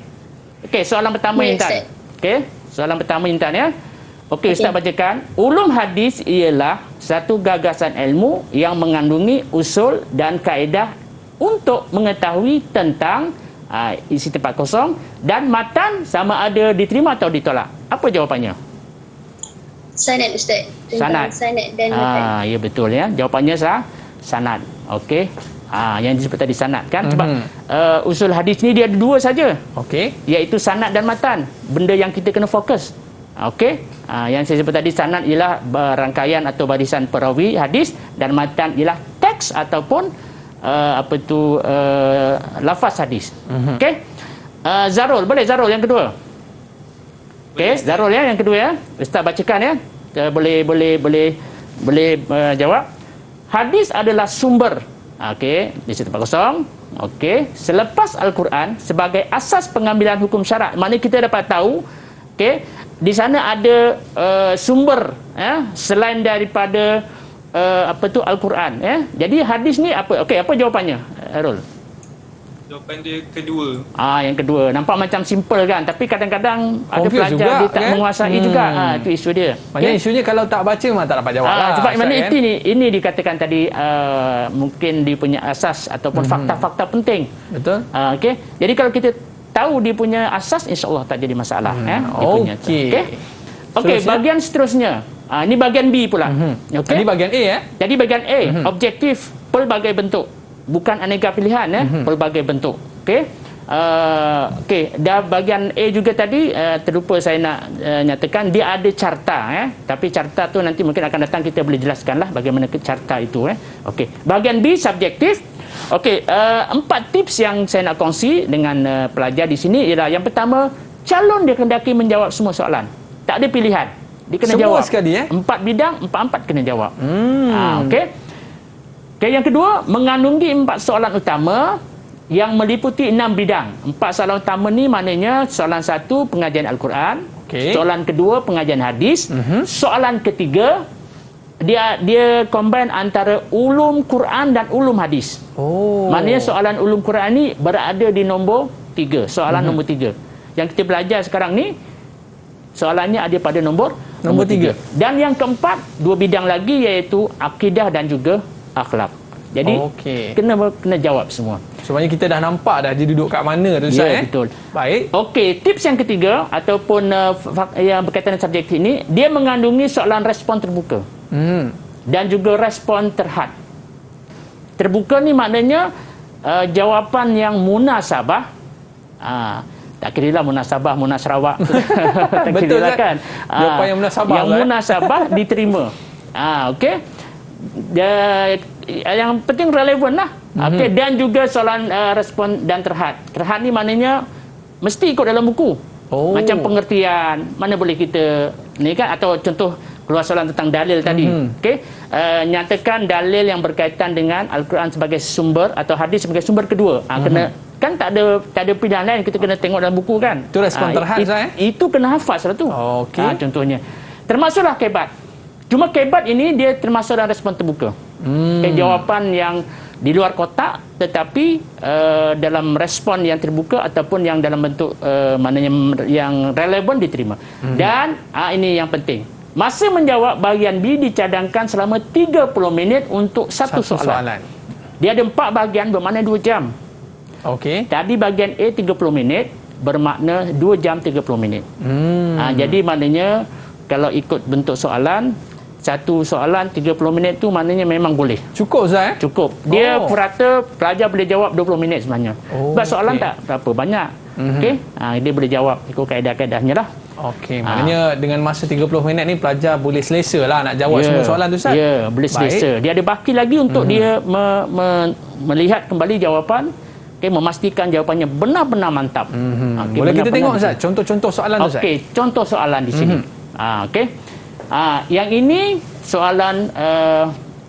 [SPEAKER 3] Okey, soalan pertama Intan. Okey, soalan pertama Intan ya. Okey, Ustaz bacakan. Ulum hadis ialah satu gagasan ilmu yang mengandungi usul dan kaedah untuk mengetahui tentang isi tempat kosong dan matan sama ada diterima atau ditolak. Apa jawapannya?
[SPEAKER 8] Sanad Ustaz.
[SPEAKER 3] Sanad.
[SPEAKER 8] Sanad dan matan.
[SPEAKER 3] Ya betul ya. Jawapannya sanad. Okey. Yang disebut tadi sanad kan, sebab usul hadis ni dia ada 2 saja.
[SPEAKER 2] Okey.
[SPEAKER 3] Iaitu sanad dan matan. Benda yang kita kena fokus. Okey. Yang saya sebut tadi sanad ialah rangkaian atau barisan perawi hadis dan matan ialah teks ataupun lafaz hadis. Okey. Zarul, boleh Zarul yang kedua? Okey, Zarul ya yang kedua ya. Ustaz bacakan ya. Boleh jawab. Hadis adalah sumber. Okey, di situ tempat kosong. Okey, selepas Al-Quran sebagai asas pengambilan hukum syarak. Maknanya kita dapat tahu Okey, di sana ada sumber selain daripada Al-Quran Jadi hadis ni apa? Okey, apa jawapannya, Arul?
[SPEAKER 6] Jawapan dia kedua.
[SPEAKER 3] Yang kedua. Nampak macam simple kan, tapi kadang-kadang ada
[SPEAKER 2] Confuse
[SPEAKER 3] pelajar
[SPEAKER 2] juga,
[SPEAKER 3] dia tak
[SPEAKER 2] kan?
[SPEAKER 3] menguasai juga. Itu isu dia.
[SPEAKER 2] Maknanya isunya kalau tak baca memang tak dapat jawab lah.
[SPEAKER 3] Sebab
[SPEAKER 2] Ustaz,
[SPEAKER 3] mana
[SPEAKER 2] kan?
[SPEAKER 3] ini dikatakan tadi mungkin dia punya asas ataupun fakta-fakta penting.
[SPEAKER 2] Betul.
[SPEAKER 3] Okey. Jadi kalau kita tahu dia punya asas, insya-Allah tak jadi masalah. Dia punya tu.
[SPEAKER 2] Okey.
[SPEAKER 3] Okey, bagian seterusnya. Ini bagian B pula. Okey.
[SPEAKER 2] Tadi bagian A
[SPEAKER 3] Jadi bagian A, objektif pelbagai bentuk. Bukan aneka pilihan pelbagai bentuk. Okey. Okey, dah bagian A juga tadi terlupa saya nak nyatakan dia ada carta tapi carta tu nanti mungkin akan datang kita boleh jelaskanlah bagaimana carta itu Okey. Bagian B subjektif. Okey, 4 tips yang saya nak kongsi dengan pelajar di sini ialah yang pertama, calon dikehendaki menjawab semua soalan. Tak ada pilihan. Dia kena
[SPEAKER 2] semua
[SPEAKER 3] jawab.
[SPEAKER 2] Sekali
[SPEAKER 3] 4 bidang, 4 kena jawab. Okey. Okay, yang kedua, mengandungi 4 soalan utama yang meliputi 6 bidang. 4 soalan utama ni maknanya soalan 1 pengajian Al-Quran, soalan kedua pengajian hadis, soalan ketiga dia combine antara ulum Quran dan ulum hadis. Maknanya soalan ulum Quran ni berada di nombor 3, soalan nombor 3. Yang kita belajar sekarang ni soalannya ada pada nombor 3. Dan yang keempat, 2 bidang lagi iaitu akidah dan juga akhlak. Jadi kena jawab semua.
[SPEAKER 2] Sebenarnya kita dah nampak dah dia duduk kat mana tu, Ustaz.
[SPEAKER 3] Betul.
[SPEAKER 2] Baik.
[SPEAKER 3] Okey, tips yang ketiga ataupun yang berkaitan dengan subjek ini, dia mengandungi soalan respon terbuka. Dan juga respon terhad. Terbuka ni maknanya jawapan yang munasabah. Tak kira lah munasabah, munasrawak. Tak kira lah kan.
[SPEAKER 2] Jawapan yang munasabah.
[SPEAKER 3] Yang munasabah diterima. Okey. Yang penting relevan lah. Okey, dan juga soalan respon dan terhad. Terhad ni maknanya mesti ikut dalam buku. Macam pengertian, mana boleh kita ni kan, atau contoh keluar soalan tentang dalil tadi. Okey, nyatakan dalil yang berkaitan dengan Al-Quran sebagai sumber atau hadis sebagai sumber kedua. Kena kan tak ada pilihan lain, kita kena tengok dalam buku kan.
[SPEAKER 2] Itu respon terhad
[SPEAKER 3] itu kena hafaz lah tu. Contohnya. Termasuklah kebat. Cuma kebat ini dia termasuk dalam respon terbuka. Jawapan yang di luar kotak tetapi dalam respon yang terbuka ataupun yang dalam bentuk maknanya yang relevan diterima. Dan ini yang penting. Masa menjawab bahagian B dicadangkan selama 30 minit untuk satu soalan. Dia ada 4 bahagian bermakna 2 jam.
[SPEAKER 2] Okey.
[SPEAKER 3] Tadi bahagian A 30 minit bermakna 2 jam 30 minit. Jadi maknanya kalau ikut bentuk soalan, satu soalan 30 minit tu maknanya memang boleh.
[SPEAKER 2] Cukup, Ustaz?
[SPEAKER 3] Cukup. Dia rata pelajar boleh jawab 20 minit sebenarnya. Sebab soalan tak berapa banyak. Okey. Dia boleh jawab ikut kaedah-kaedahnya lah.
[SPEAKER 2] Okey, maknanya dengan masa 30 minit ni pelajar boleh selesa lah nak jawab semua soalan tu, Ustaz?
[SPEAKER 3] Ya, boleh selesa. Dia ada baki lagi untuk dia melihat kembali jawapan, memastikan jawapannya benar-benar mantap.
[SPEAKER 2] Boleh kita tengok, Ustaz, contoh-contoh soalan tu, Ustaz?
[SPEAKER 3] Okey, contoh soalan di sini. Okey. Yang ini soalan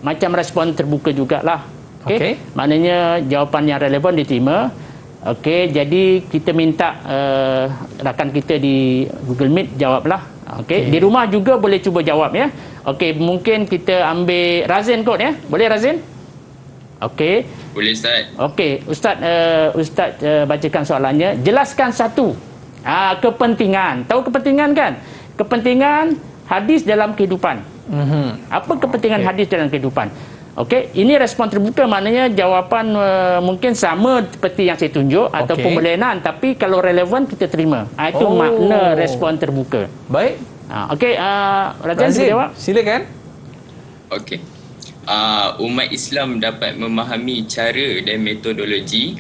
[SPEAKER 3] macam respon terbuka jugalah. Okey. Maknanya jawapan yang relevan diterima. Okey, jadi kita minta rakan kita di Google Meet jawablah. Okey, di rumah juga boleh cuba jawab ya. Okey, mungkin kita ambil Razin kot ya. Boleh Razin? Okey.
[SPEAKER 7] Boleh, Ustaz.
[SPEAKER 3] Okey, Ustaz bacakan soalannya. Jelaskan satu. Kepentingan. Tahu kepentingan kan? Kepentingan hadis dalam kehidupan. Apa kepentingan hadis dalam kehidupan? Okey, ini respon terbuka maknanya jawapan mungkin sama seperti yang saya tunjuk ataupun berlainan, tapi kalau relevan kita terima. Itu makna respon terbuka.
[SPEAKER 2] Baik.
[SPEAKER 3] Okey, Razin jawab.
[SPEAKER 2] Silakan.
[SPEAKER 7] Okey. Umat Islam dapat memahami cara dan metodologi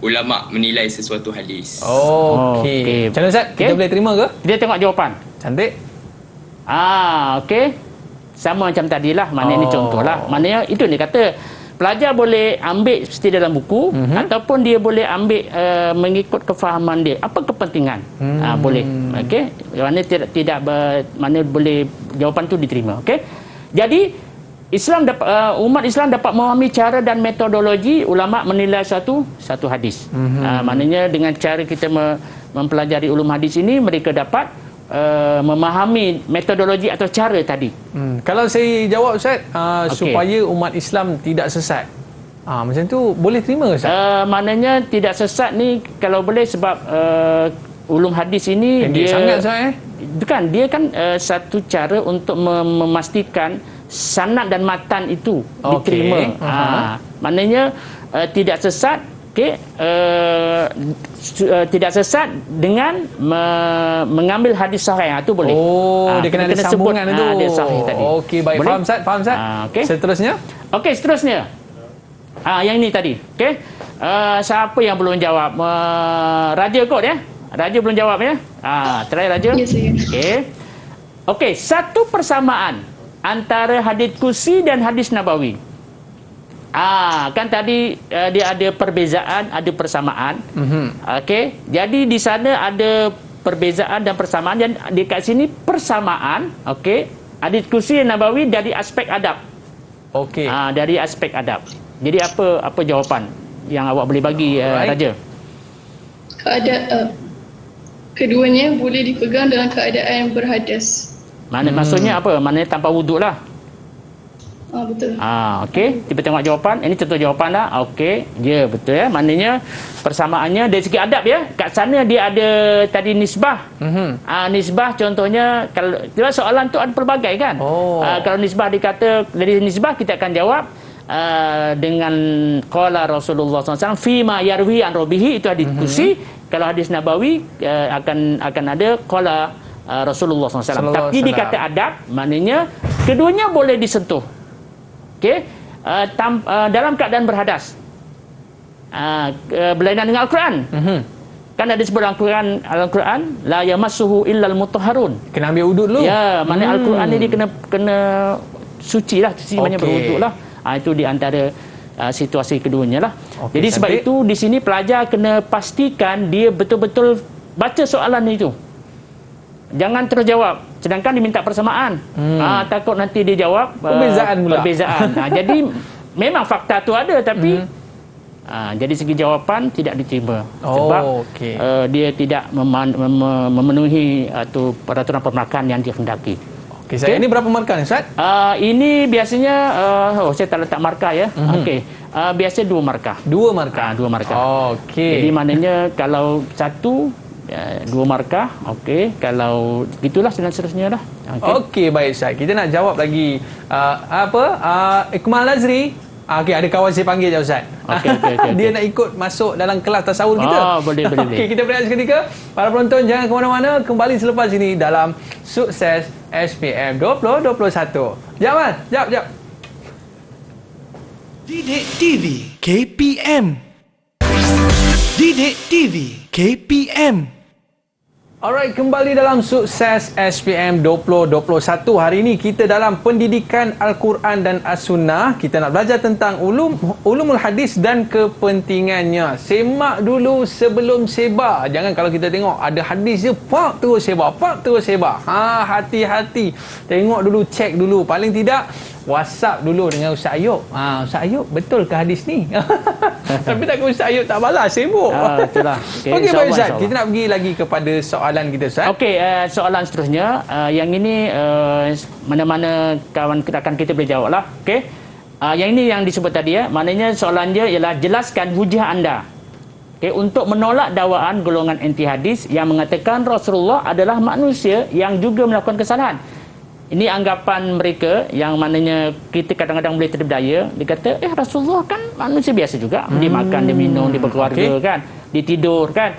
[SPEAKER 7] ulama menilai sesuatu hadis.
[SPEAKER 2] Okey. Macam mana, Ustaz? Kita boleh terima ke?
[SPEAKER 3] Kita tengok jawapan.
[SPEAKER 2] Cantik.
[SPEAKER 3] Okey. Sama macam tadilah, maknanya ini contohlah. Maknanya itu dia kata pelajar boleh ambil seperti dalam buku ataupun dia boleh ambil mengikut kefahaman dia. Apa kepentingan? Boleh. Okey. Mana tidak mana boleh jawapan tu diterima. Okey. Jadi umat Islam dapat memahami cara dan metodologi ulama menilai satu hadis. Maknanya dengan cara kita mempelajari ulum hadis ini, mereka dapat memahami metodologi atau cara tadi.
[SPEAKER 2] Kalau saya jawab Ustaz, supaya umat Islam tidak sesat, macam tu boleh terima ke Ustaz?
[SPEAKER 3] Maknanya tidak sesat ni kalau boleh sebab ulum hadis ini dia
[SPEAKER 2] sangat Ustaz,
[SPEAKER 3] dia kan satu cara untuk memastikan sanad dan matan itu diterima. Maknanya tidak sesat, tidak sesat dengan mengambil hadis sahih. Itu boleh.
[SPEAKER 2] Dia kena ada sambungan itu.
[SPEAKER 3] Dia sahih tadi.
[SPEAKER 2] Okey, baik.
[SPEAKER 3] Boleh?
[SPEAKER 2] Faham Ustaz? Seterusnya?
[SPEAKER 3] Okey, seterusnya. Yang ini tadi. Okey. Siapa yang belum jawab? Raja kot ya? Raja belum jawab ya? Try Raja.
[SPEAKER 5] Ya, saya.
[SPEAKER 3] Okey, satu persamaan antara hadis kursi dan hadis nabawi. Kan tadi dia ada perbezaan, ada persamaan. Okey, jadi di sana ada perbezaan dan persamaan, dan dekat sini persamaan. Okey, hadis kursi dan nabawi dari aspek adab.
[SPEAKER 2] Okey.
[SPEAKER 3] Dari aspek adab. Jadi apa jawapan yang awak boleh bagi, Raja?
[SPEAKER 5] Keduanya boleh dipegang dalam keadaan berhadas.
[SPEAKER 3] Maksudnya apa? Maknanya tanpa wuduk lah.
[SPEAKER 5] Betul.
[SPEAKER 3] Okey, kita tengok jawapan. Ini contoh jawapan lah. Okey, ya betul ya. Maknanya persamaannya dari segi adab ya. Kat sana dia ada tadi nisbah. Nisbah contohnya, kalau soalan tu ada pelbagai kan. Kalau nisbah dikata, dari nisbah kita akan jawab dengan qala Rasulullah SAW fima yarwi an rabihi, itu hadis kursi. Kalau hadis nabawi akan ada qala Rasulullah SAW. Tapi dikata adab, maknanya keduanya boleh disentuh. Okey, dalam keadaan berhadas. Berlainan dengan Al-Quran. Kan ada disebut dalam Al-Quran la yamassuhu illal mutahharun.
[SPEAKER 2] Kena ambil wuduk dulu.
[SPEAKER 3] Ya, maknanya Al-Quran ni dia kena suci lah, banyak berwuduk lah. Itu di antara situasi keduanya lah. Jadi sebab itu di sini pelajar kena pastikan dia betul-betul baca soalan itu. Jangan terus jawab sedangkan diminta persamaan. Takut nanti dia jawab perbezaan. Jadi memang fakta tu ada, tapi jadi segi jawapan tidak diterima sebab dia tidak memenuhi atau peraturan permarkaan yang dikehendaki.
[SPEAKER 2] Saya ini berapa markah ni Ustaz?
[SPEAKER 3] Ini biasanya saya tak letak markah ya. Biasa 2 markah. 2 markah. 2 markah. Jadi maknanya kalau satu 2 markah. Okey, kalau gitulah seterusnya lah.
[SPEAKER 2] Okey, baik Ustaz. Kita nak jawab lagi Ikmal Nazri. Okey, ada kawan saya panggil je Ustaz.
[SPEAKER 3] Okey.
[SPEAKER 2] Dia nak ikut masuk dalam kelas tasawuf kita.
[SPEAKER 3] Boleh.
[SPEAKER 2] Okey, kita berehat seketika. Para penonton jangan ke mana-mana, kembali selepas ini dalam Sukses SPM 2021. Jap.
[SPEAKER 1] Didik TV KPM. Didik TV KPM.
[SPEAKER 2] Alright, kembali dalam Sukses SPM 2021. Hari ini kita dalam pendidikan Al-Quran dan As-Sunnah. Kita nak belajar tentang ulumul hadis dan kepentingannya. Semak dulu sebelum sebar. Jangan kalau kita tengok ada hadis je, pak terus sebar. Hati-hati. Tengok dulu, cek dulu. Paling tidak WhatsApp dulu dengan Ustaz Ayub. Ustaz Ayub, betul ke hadis ni? Tapi takut Ustaz Ayub tak balas, sibuk.
[SPEAKER 3] Itulah.
[SPEAKER 2] Okey, baik Ustaz. Kita nak pergi lagi kepada soalan kita Ustaz.
[SPEAKER 3] Okey, soalan seterusnya. Yang ini mana-mana kawan rakan kita boleh jawab lah. Okey. Yang ini yang disebut tadi ya. Maknanya soalan dia ialah jelaskan hujah anda. Okey, untuk menolak dakwaan golongan anti hadis yang mengatakan Rasulullah adalah manusia yang juga melakukan kesalahan. Ini anggapan mereka yang maknanya kita kadang-kadang boleh terpedaya. Dia kata, Rasulullah kan manusia biasa juga. Dia makan, dia minum, dia berkeluarga kan. Dia tidur kan.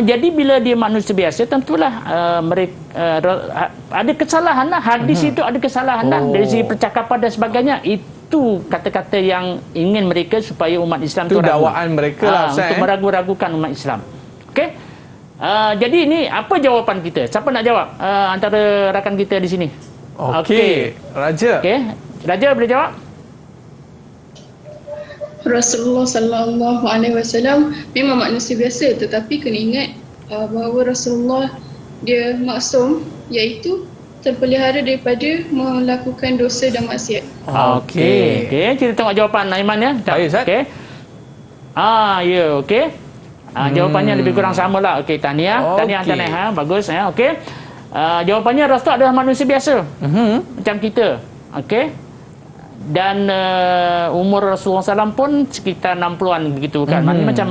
[SPEAKER 3] Jadi bila dia manusia biasa, tentulah mereka ada kesalahan lah. Hadis itu ada kesalahan lah. Dari segi percakapan dan sebagainya. Itu kata-kata yang ingin mereka supaya umat Islam
[SPEAKER 2] itu dakwaan mereka lah Ustaz.
[SPEAKER 3] Untuk meragu-ragukan umat Islam. Okey. Jadi ini apa jawapan kita? Siapa nak jawab antara rakan kita di sini?
[SPEAKER 2] Okey. Raja.
[SPEAKER 3] Okey. Raja boleh jawab?
[SPEAKER 5] Rasulullah sallallahu alaihi wasallam memang manusia biasa, tetapi kena ingat bahawa Rasulullah dia maksum, iaitu terpelihara daripada melakukan dosa dan maksiat.
[SPEAKER 2] Okey.
[SPEAKER 3] Okey, kita tengok jawapan Aiman ya.
[SPEAKER 2] Baik, Ustaz.
[SPEAKER 3] Okey. Ya, okey. Jawapannya lebih kurang samalah. Okey, tahniah. Tahniah,
[SPEAKER 2] Okey.
[SPEAKER 3] tahniah. Bagus ya. Okey. Jawapannya Rasul adalah manusia biasa. Macam kita. Okey. Dan umur Rasulullah SAW pun sekitar 60-an begitu kan. Maknanya macam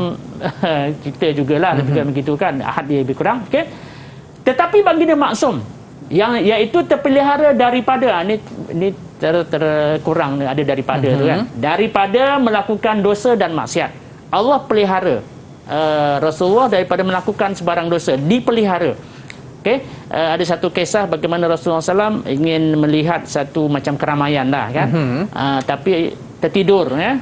[SPEAKER 3] kita jugalah lebih kurang begitu kan. Ahad dia lebih kurang. Okey. Tetapi baginda maksum yang iaitu terpelihara daripada ni terkurang ada daripada tu kan. Daripada melakukan dosa dan maksiat. Allah pelihara Rasulullah daripada melakukan sebarang dosa, dipelihara. Okey, ada satu kisah bagaimana Rasulullah SAW ingin melihat satu macam keramaian lah kan. Tapi tertidur ya.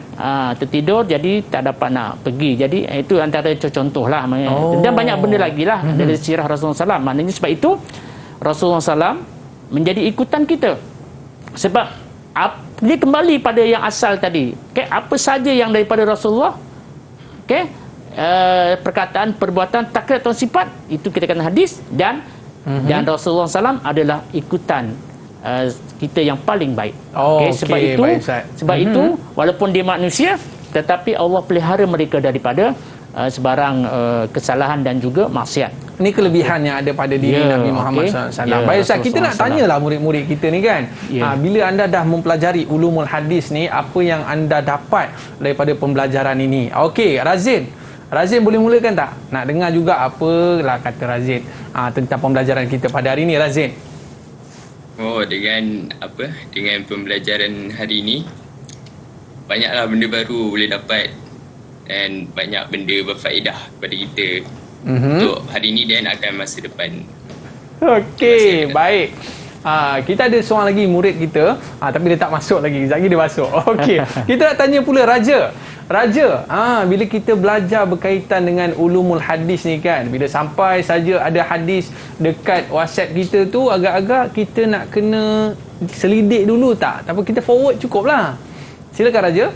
[SPEAKER 3] Tertidur jadi tak dapat nak pergi. Jadi itu antara contoh lah. Dan banyak benda lagi lah dari sirah Rasulullah SAW. Maknanya sebab itu Rasulullah SAW menjadi ikutan kita. Sebab dia kembali pada yang asal tadi. Okay, apa saja yang daripada Rasulullah, okay, perkataan, perbuatan, takrif atau sifat, itu kita kata hadis. Dan Rasulullah SAW adalah ikutan kita yang paling baik. Okay, sebab itu, itu walaupun dia manusia, tetapi Allah pelihara mereka daripada sebarang kesalahan dan juga maksiat.
[SPEAKER 2] Ini kelebihan yang ada pada diri Nabi Muhammad SAW. Baik Ustaz, kita nak tanyalah murid-murid kita ni kan. Bila anda dah mempelajari ulumul hadis ni, apa yang anda dapat daripada pembelajaran ini? Okey, Razin boleh mulakan tak? Nak dengar juga apalah kata Razin tentang pembelajaran kita pada hari ini, Razin.
[SPEAKER 7] Dengan pembelajaran hari ini, banyaklah benda baru boleh dapat dan banyak benda berfaedah kepada kita untuk hari ini dan akan masa depan.
[SPEAKER 2] Okey, baik. Kita ada seorang lagi murid kita, tapi dia tak masuk lagi. Sekejap lagi dia masuk. Okey. Kita nak tanya pula Raja, bila kita belajar berkaitan dengan ulumul hadis ni kan, bila sampai saja ada hadis dekat WhatsApp kita tu, agak-agak kita nak kena selidik dulu tak? Tapi kita forward cukup lah. Silakan Raja.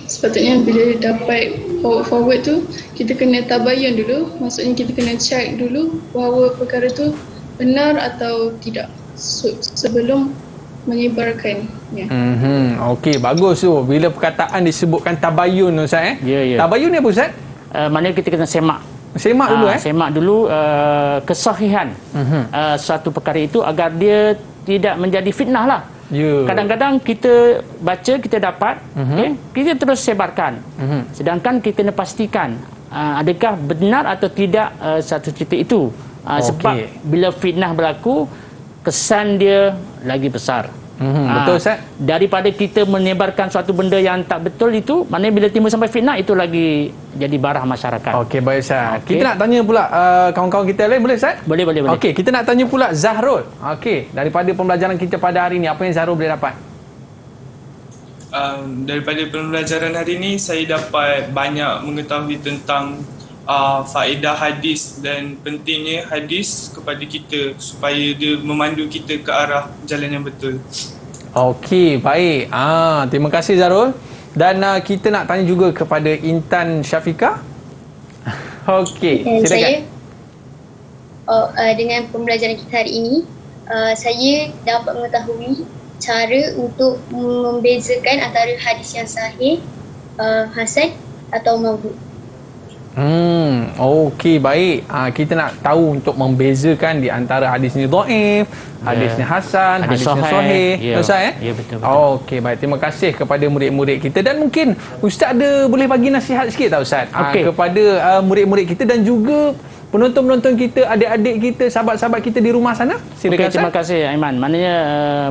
[SPEAKER 5] Sepatutnya bila dapat forward tu, kita kena tabayun dulu. Maksudnya kita kena check dulu bahawa perkara tu benar atau tidak sebelum menyebarkannya.
[SPEAKER 2] Okey, bagus tu. Bila perkataan disebutkan tabayun Ustaz Tabayun ni apa Ustaz?
[SPEAKER 3] Maknanya kita kena semak
[SPEAKER 2] dulu
[SPEAKER 3] semak dulu kesahihan satu perkara itu agar dia tidak menjadi fitnah lah. Kadang-kadang kita baca, kita dapat, kita terus sebarkan. Sedangkan kita kena pastikan adakah benar atau tidak satu cerita itu. Sebab bila fitnah berlaku, kesan dia lagi besar.
[SPEAKER 2] Betul Ustaz?
[SPEAKER 3] Daripada kita menyebarkan suatu benda yang tak betul itu, maknanya bila timbul sampai fitnah, itu lagi jadi barah masyarakat.
[SPEAKER 2] Okey, baik Ustaz. Kita nak tanya pula kawan-kawan kita lain, boleh Ustaz?
[SPEAKER 3] Boleh.
[SPEAKER 2] Okey, kita nak tanya pula Zahrul. Okey, daripada pembelajaran kita pada hari ini, apa yang Zahrul boleh dapat?
[SPEAKER 6] Daripada pembelajaran hari ini, saya dapat banyak mengetahui tentang faedah hadis dan pentingnya hadis kepada kita supaya dia memandu kita ke arah jalan yang betul.
[SPEAKER 2] Okey, baik. Terima kasih Zarul. Dan kita nak tanya juga kepada Intan Syafiqah. Okey, silakan.
[SPEAKER 8] Dengan pembelajaran kita hari ini, saya dapat mengetahui cara untuk membezakan antara hadis yang sahih, hasan atau maudhu'.
[SPEAKER 2] Okey, baik. Kita nak tahu untuk membezakan di antara hadis ni dhaif, hadisnya hasan, hadisnya sahih. Ustaz
[SPEAKER 3] Ya, betul.
[SPEAKER 2] Okey, baik. Terima kasih kepada murid-murid kita. Dan mungkin Ustaz boleh bagi nasihat sikit tak Ustaz? Kepada murid-murid kita dan juga penonton-penonton kita, adik-adik kita, sahabat-sahabat kita di rumah sana. Silakan Ustaz.
[SPEAKER 3] Terima kasih Aiman. Maknanya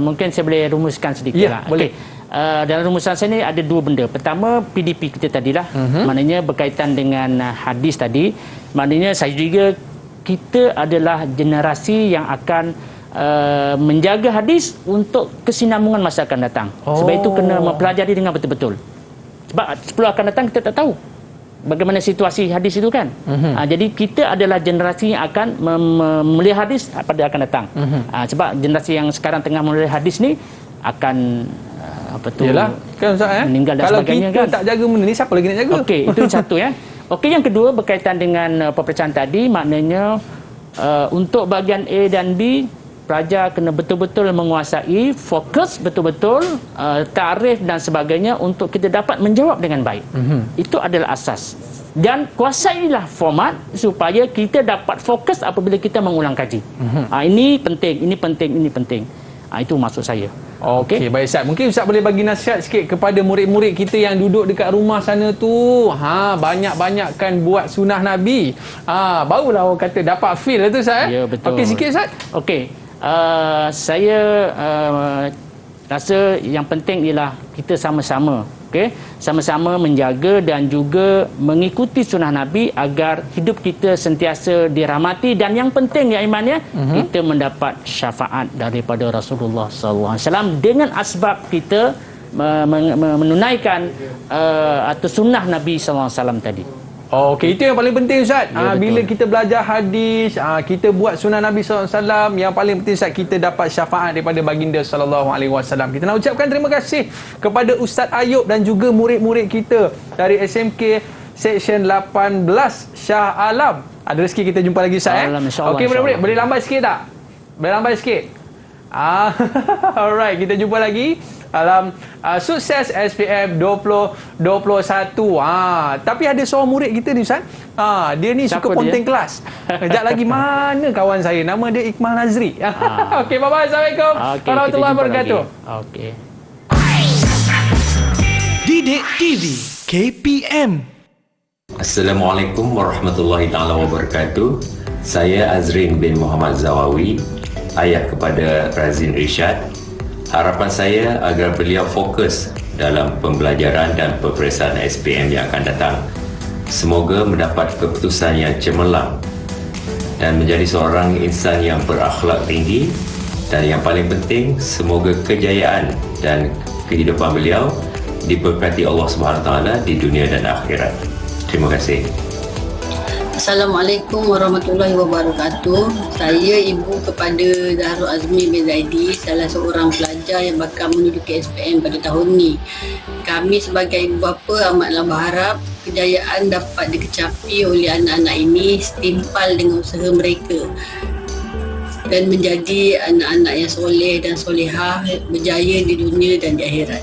[SPEAKER 3] mungkin saya boleh rumuskan sedikit lah.
[SPEAKER 2] Boleh.
[SPEAKER 3] Dalam rumusan saya ni ada dua benda. Pertama, PDP kita tadilah. Maknanya berkaitan dengan hadis tadi. Maknanya saya juga, kita adalah generasi yang akan menjaga hadis untuk kesinambungan masa akan datang. Sebab itu kena mempelajari dengan betul-betul. Sebab 10 akan datang kita tak tahu bagaimana situasi hadis itu kan. Jadi kita adalah generasi yang akan memelihara hadis pada akan datang. Sebab generasi yang sekarang tengah memelihara hadis ni akan
[SPEAKER 2] Yalah, kan Ustaz
[SPEAKER 3] meninggal dan
[SPEAKER 2] kalau
[SPEAKER 3] sebagainya
[SPEAKER 2] kita tak jaga benda ni, siapa lagi nak jaga?
[SPEAKER 3] Okey, itu satu ya. Okey, yang kedua berkaitan dengan pepecahan tadi, maknanya Untuk bahagian A dan B, pelajar kena betul-betul menguasai, fokus betul-betul, tarikh dan sebagainya untuk kita dapat menjawab dengan baik. Itu adalah asas. Dan kuasailah format supaya kita dapat fokus apabila kita mengulang kaji. Ini penting, ini penting, ini penting. Itu maksud saya.
[SPEAKER 2] Okey, baik Ustaz. Mungkin Ustaz boleh bagi nasihat sikit kepada murid-murid kita yang duduk dekat rumah sana tu. Banyak-banyakkan buat sunnah Nabi. Barulah orang kata dapat feel tu Ustaz.
[SPEAKER 3] Ya, betul.
[SPEAKER 2] Okey sikit Ustaz.
[SPEAKER 3] Okey. Saya rasa yang penting ialah kita sama-sama, sama-sama menjaga dan juga mengikuti sunnah Nabi agar hidup kita sentiasa dirahmati, dan yang penting ya imannya, kita mendapat syafaat daripada Rasulullah SAW dengan asbab kita menunaikan atau sunnah Nabi SAW tadi.
[SPEAKER 2] Okey, itu yang paling penting Ustaz.
[SPEAKER 3] Ya,
[SPEAKER 2] bila kita belajar hadis, kita buat sunnah Nabi SAW, yang paling penting Ustaz, kita dapat syafaat daripada baginda SAW. Kita nak ucapkan terima kasih kepada Ustaz Ayub dan juga murid-murid kita dari SMK Seksyen 18 Shah Alam. Ada rezeki kita jumpa lagi Ustaz. Okey, murid-murid, boleh lambat sikit tak? Boleh lambat sikit? Alright, kita jumpa lagi dalam sukses SPM 2021. Tapi ada seorang murid kita ni Ustaz. Dia ni suka ponting kelas. Kejap lagi mana kawan saya, nama dia Iqmal Nazri. Okey, bye-bye. Assalamualaikum warahmatullahi wabarakatuh.
[SPEAKER 3] Okey.
[SPEAKER 1] Didik TV KPM.
[SPEAKER 9] Assalamualaikum warahmatullahi taala wabarakatuh. Saya Azrin bin Muhammad Zawawi, ayah kepada Razin Rishad. Harapan saya agar beliau fokus dalam pembelajaran dan peperiksaan SPM yang akan datang. Semoga mendapat keputusan yang cemerlang dan menjadi seorang insan yang berakhlak tinggi, dan yang paling penting, semoga kejayaan dan kehidupan beliau diberkati Allah SWT di dunia dan akhirat. Terima kasih.
[SPEAKER 10] Assalamualaikum warahmatullahi wabarakatuh. Saya ibu kepada Zahrul Azmi bin Zaidi, salah seorang pelajar yang bakal menduduki SPM pada tahun ini. Kami sebagai ibu bapa amatlah berharap kejayaan dapat dikecapi oleh anak-anak ini setimpal dengan usaha mereka dan menjadi anak-anak yang soleh dan solehah, berjaya di dunia dan di akhirat.